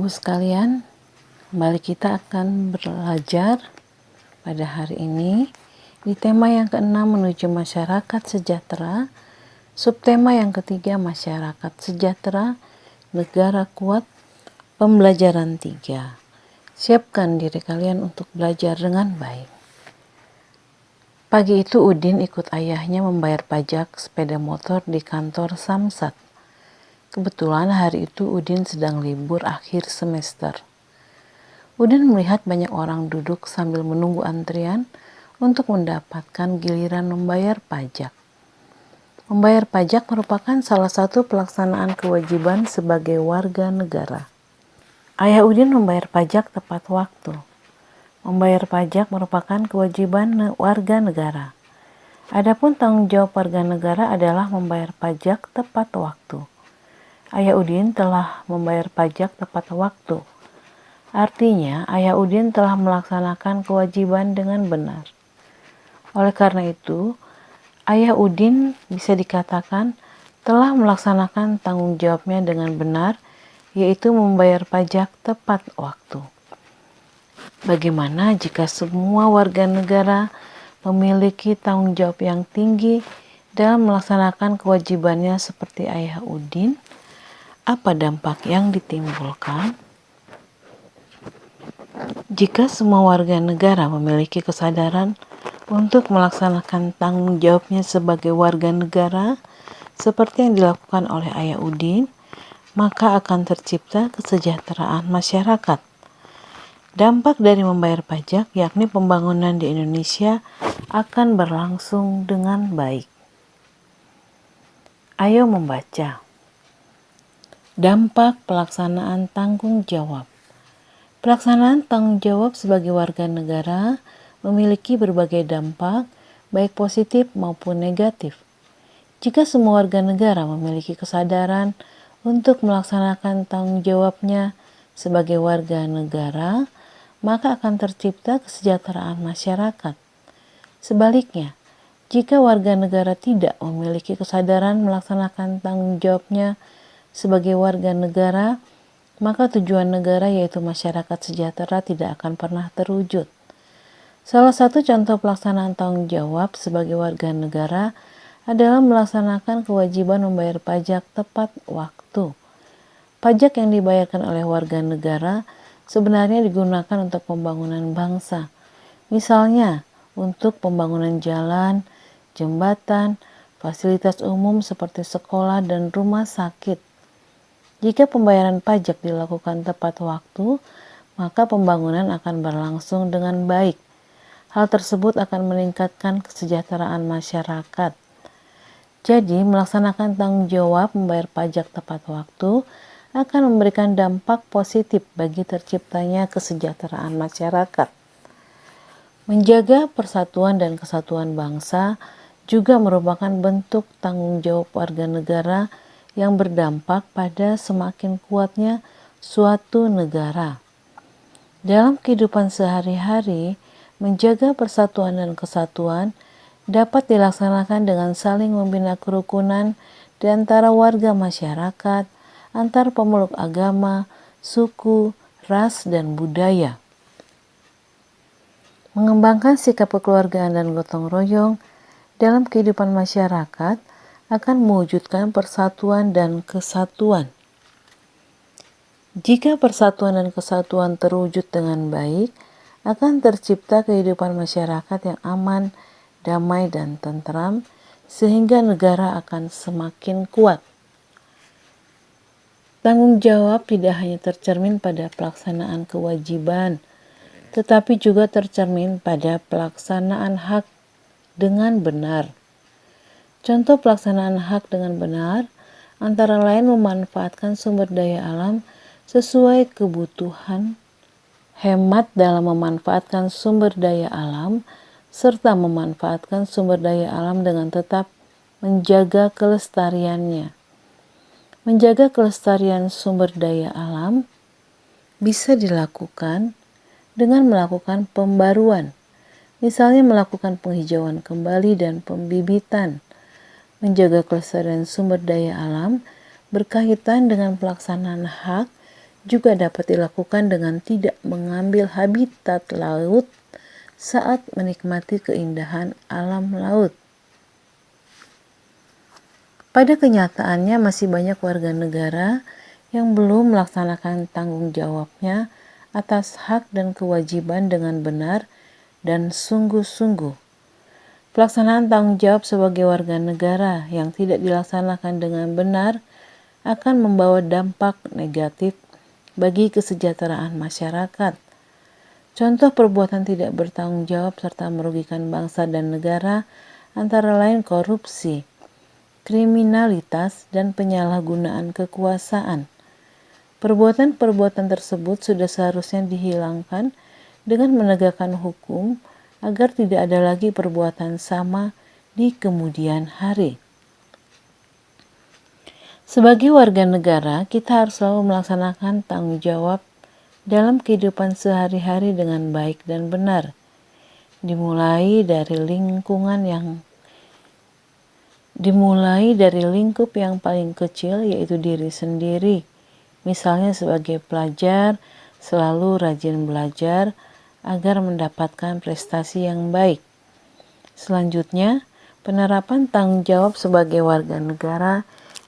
Ibu sekalian, kembali kita akan belajar pada hari ini di tema yang keenam menuju masyarakat sejahtera, subtema yang ketiga masyarakat sejahtera, negara kuat, pembelajaran 3. Siapkan diri kalian untuk belajar dengan baik. Pagi itu Udin ikut ayahnya membayar pajak sepeda motor di kantor Samsat. Kebetulan hari itu Udin sedang libur akhir semester. Udin melihat banyak orang duduk sambil menunggu antrian untuk mendapatkan giliran membayar pajak. Membayar pajak merupakan salah satu pelaksanaan kewajiban sebagai warga negara. Ayah Udin membayar pajak tepat waktu. Membayar pajak merupakan kewajiban warga negara. Adapun tanggung jawab warga negara adalah membayar pajak tepat waktu. Ayah Udin telah membayar pajak tepat waktu. Artinya, Ayah Udin telah melaksanakan kewajiban dengan benar. Oleh karena itu, Ayah Udin bisa dikatakan telah melaksanakan tanggung jawabnya dengan benar, yaitu membayar pajak tepat waktu. Bagaimana jika semua warga negara memiliki tanggung jawab yang tinggi dalam melaksanakan kewajibannya seperti Ayah Udin? Apa dampak yang ditimbulkan? Jika semua warga negara memiliki kesadaran untuk melaksanakan tanggung jawabnya sebagai warga negara seperti yang dilakukan oleh Ayah Udin, maka akan tercipta kesejahteraan masyarakat. Dampak dari membayar pajak, yakni pembangunan di Indonesia, akan berlangsung dengan baik. Ayo membaca. Dampak pelaksanaan tanggung jawab. Pelaksanaan tanggung jawab sebagai warga negara memiliki berbagai dampak, baik positif maupun negatif. Jika semua warga negara memiliki kesadaran untuk melaksanakan tanggung jawabnya sebagai warga negara, maka akan tercipta kesejahteraan masyarakat. Sebaliknya, jika warga negara tidak memiliki kesadaran melaksanakan tanggung jawabnya sebagai warga negara, maka tujuan negara yaitu masyarakat sejahtera tidak akan pernah terwujud. Salah satu contoh pelaksanaan tanggung jawab sebagai warga negara adalah melaksanakan kewajiban membayar pajak tepat waktu. Pajak yang dibayarkan oleh warga negara sebenarnya digunakan untuk pembangunan bangsa. Misalnya, untuk pembangunan jalan, jembatan, fasilitas umum seperti sekolah dan rumah sakit. Jika pembayaran pajak dilakukan tepat waktu, maka pembangunan akan berlangsung dengan baik. Hal tersebut akan meningkatkan kesejahteraan masyarakat. Jadi, melaksanakan tanggung jawab membayar pajak tepat waktu akan memberikan dampak positif bagi terciptanya kesejahteraan masyarakat. Menjaga persatuan dan kesatuan bangsa juga merupakan bentuk tanggung jawab warga negara yang berdampak pada semakin kuatnya suatu negara. Dalam kehidupan sehari-hari, menjaga persatuan dan kesatuan dapat dilaksanakan dengan saling membina kerukunan di antara warga masyarakat, antar pemeluk agama, suku, ras, dan budaya. Mengembangkan sikap kekeluargaan dan gotong royong dalam kehidupan masyarakat akan mewujudkan persatuan dan kesatuan. Jika persatuan dan kesatuan terwujud dengan baik, akan tercipta kehidupan masyarakat yang aman, damai, dan tentram, sehingga negara akan semakin kuat. Tanggung jawab tidak hanya tercermin pada pelaksanaan kewajiban, tetapi juga tercermin pada pelaksanaan hak dengan benar. Contoh pelaksanaan hak dengan benar antara lain memanfaatkan sumber daya alam sesuai kebutuhan, hemat dalam memanfaatkan sumber daya alam, serta memanfaatkan sumber daya alam dengan tetap menjaga kelestariannya. Menjaga kelestarian sumber daya alam bisa dilakukan dengan melakukan pembaruan, misalnya melakukan penghijauan kembali dan pembibitan. Menjaga kelestarian sumber daya alam berkaitan dengan pelaksanaan hak juga dapat dilakukan dengan tidak mengambil habitat laut saat menikmati keindahan alam laut. Pada kenyataannya masih banyak warga negara yang belum melaksanakan tanggung jawabnya atas hak dan kewajiban dengan benar dan sungguh-sungguh. Pelaksanaan tanggung jawab sebagai warga negara yang tidak dilaksanakan dengan benar akan membawa dampak negatif bagi kesejahteraan masyarakat. Contoh perbuatan tidak bertanggung jawab serta merugikan bangsa dan negara antara lain korupsi, kriminalitas, dan penyalahgunaan kekuasaan. Perbuatan-perbuatan tersebut sudah seharusnya dihilangkan dengan menegakkan hukum agar tidak ada lagi perbuatan sama di kemudian hari. Sebagai warga negara, kita harus selalu melaksanakan tanggung jawab dalam kehidupan sehari-hari dengan baik dan benar. Dimulai dari lingkup yang paling kecil, yaitu diri sendiri. Misalnya sebagai pelajar, selalu rajin belajar agar mendapatkan prestasi yang baik. Selanjutnya, penerapan tanggung jawab sebagai warga negara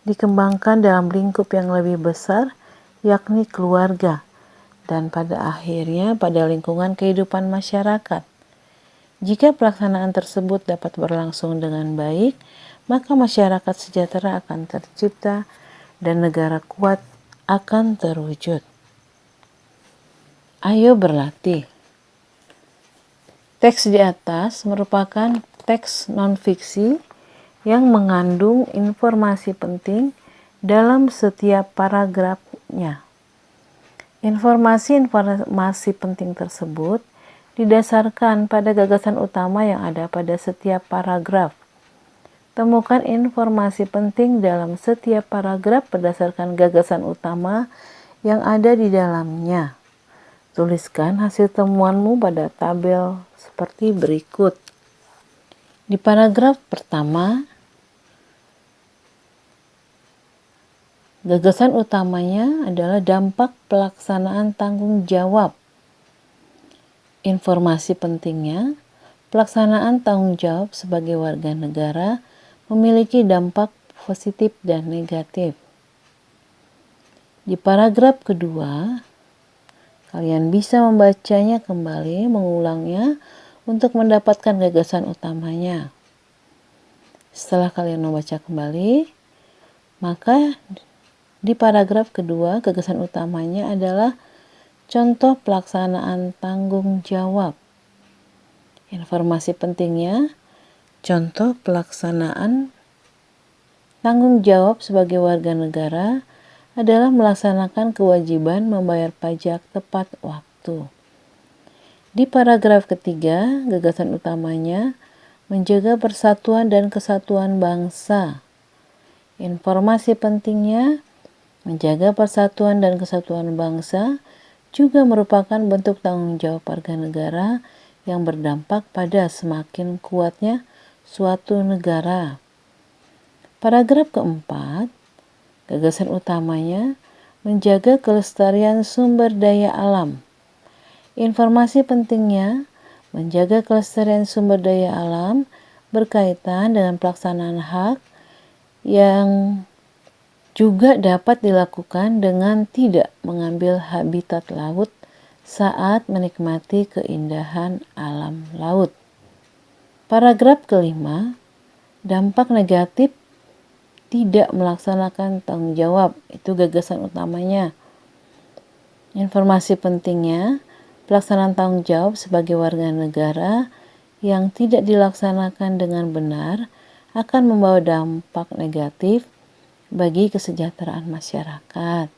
dikembangkan dalam lingkup yang lebih besar, yakni keluarga, dan pada akhirnya pada lingkungan kehidupan masyarakat. Jika pelaksanaan tersebut dapat berlangsung dengan baik, maka masyarakat sejahtera akan tercipta dan negara kuat akan terwujud. Ayo berlatih. Teks di atas merupakan teks non-fiksi yang mengandung informasi penting dalam setiap paragrafnya. Informasi penting tersebut didasarkan pada gagasan utama yang ada pada setiap paragraf. Temukan informasi penting dalam setiap paragraf berdasarkan gagasan utama yang ada di dalamnya. Tuliskan hasil temuanmu pada tabel seperti berikut. Di paragraf pertama, gagasan utamanya adalah dampak pelaksanaan tanggung jawab. Informasi pentingnya, pelaksanaan tanggung jawab sebagai warga negara memiliki dampak positif dan negatif. Di paragraf kedua, kalian bisa membacanya kembali, mengulangnya untuk mendapatkan gagasan utamanya. Setelah kalian membaca kembali, maka di paragraf kedua, gagasan utamanya adalah contoh pelaksanaan tanggung jawab. Informasi pentingnya, contoh pelaksanaan tanggung jawab sebagai warga negara adalah melaksanakan kewajiban membayar pajak tepat waktu. Di paragraf ketiga, gagasan utamanya menjaga persatuan dan kesatuan bangsa. Informasi pentingnya, menjaga persatuan dan kesatuan bangsa juga merupakan bentuk tanggung jawab warga negara yang berdampak pada semakin kuatnya suatu negara. Paragraf keempat, gagasan utamanya menjaga kelestarian sumber daya alam. Informasi pentingnya, menjaga kelestarian sumber daya alam berkaitan dengan pelaksanaan hak yang juga dapat dilakukan dengan tidak mengambil habitat laut saat menikmati keindahan alam laut. Paragraf kelima, dampak negatif tidak melaksanakan tanggung jawab, itu gagasan utamanya. Informasi pentingnya, pelaksanaan tanggung jawab sebagai warga negara yang tidak dilaksanakan dengan benar akan membawa dampak negatif bagi kesejahteraan masyarakat.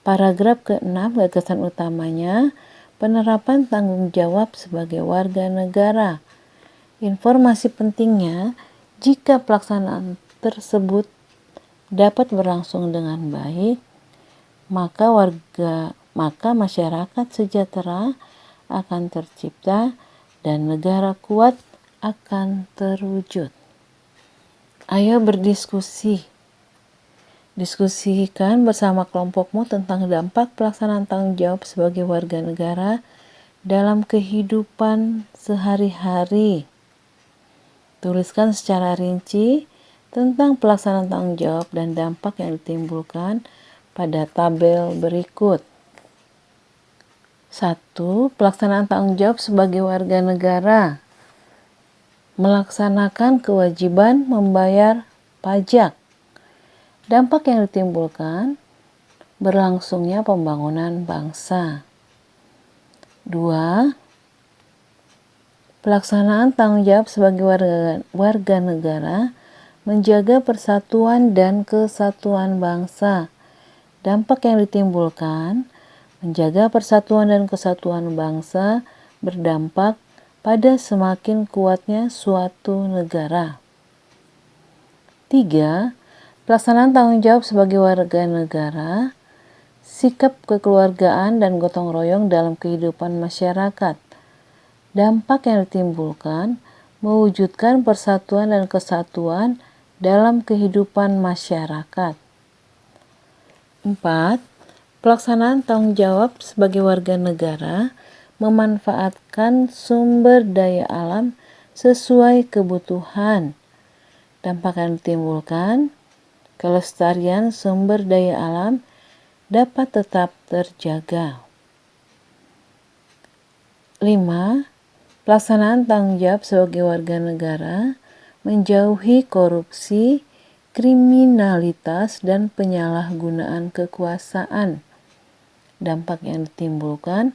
Paragraf ke-6, gagasan utamanya, penerapan tanggung jawab sebagai warga negara. Informasi pentingnya, jika pelaksanaan tersebut dapat berlangsung dengan baik, maka masyarakat sejahtera akan tercipta dan negara kuat akan terwujud. Ayo berdiskusi. Diskusikan bersama kelompokmu tentang dampak pelaksanaan tanggung jawab sebagai warga negara dalam kehidupan sehari-hari. Tuliskan secara rinci tentang pelaksanaan tanggung jawab dan dampak yang ditimbulkan pada tabel berikut. 1. Pelaksanaan tanggung jawab sebagai warga negara. Melaksanakan kewajiban membayar pajak. Dampak yang ditimbulkan, berlangsungnya pembangunan bangsa. 2. Pelaksanaan tanggung jawab sebagai warga negara menjaga persatuan dan kesatuan bangsa. Dampak yang ditimbulkan, menjaga persatuan dan kesatuan bangsa berdampak pada semakin kuatnya suatu negara. 3. Pelaksanaan tanggung jawab sebagai warga negara, sikap kekeluargaan dan gotong royong dalam kehidupan masyarakat. Dampak yang ditimbulkan, mewujudkan persatuan dan kesatuan dalam kehidupan masyarakat. 4. Pelaksanaan tanggung jawab sebagai warga negara, memanfaatkan sumber daya alam sesuai kebutuhan. Dampak yang ditimbulkan, kelestarian sumber daya alam dapat tetap terjaga. 5. Pelaksanaan tanggung jawab sebagai warga negara menjauhi korupsi, kriminalitas, dan penyalahgunaan kekuasaan. Dampak yang ditimbulkan,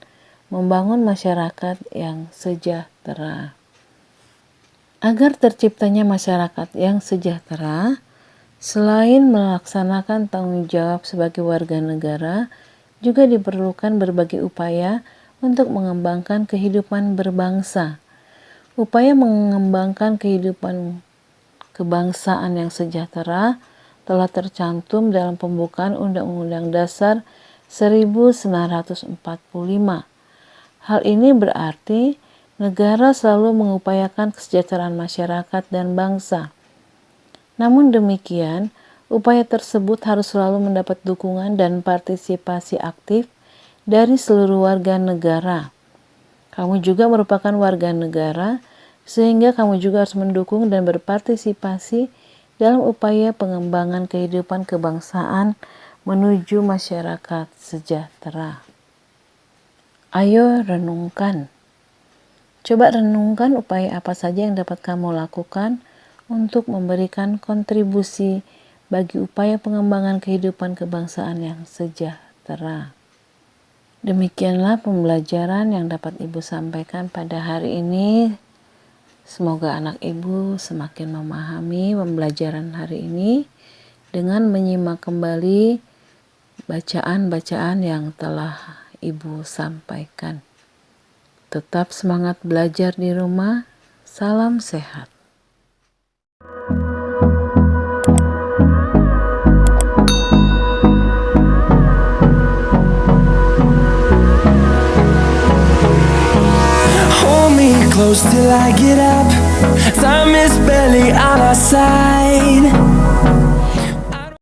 membangun masyarakat yang sejahtera. Agar terciptanya masyarakat yang sejahtera, selain melaksanakan tanggung jawab sebagai warga negara, juga diperlukan berbagai upaya untuk mengembangkan kehidupan berbangsa. Upaya mengembangkan kehidupan kebangsaan yang sejahtera telah tercantum dalam pembukaan Undang-Undang Dasar 1945. Hal ini berarti negara selalu mengupayakan kesejahteraan masyarakat dan bangsa. Namun demikian, upaya tersebut harus selalu mendapat dukungan dan partisipasi aktif dari seluruh warga negara. Kamu juga merupakan warga negara, sehingga kamu juga harus mendukung dan berpartisipasi dalam upaya pengembangan kehidupan kebangsaan menuju masyarakat sejahtera. Ayo renungkan. Coba renungkan upaya apa saja yang dapat kamu lakukan untuk memberikan kontribusi bagi upaya pengembangan kehidupan kebangsaan yang sejahtera. Demikianlah pembelajaran yang dapat Ibu sampaikan pada hari ini. Semoga anak Ibu semakin memahami pembelajaran hari ini dengan menyimak kembali bacaan-bacaan yang telah Ibu sampaikan. Tetap semangat belajar di rumah. Salam sehat. Hold me close till I get up. Time is barely on our side.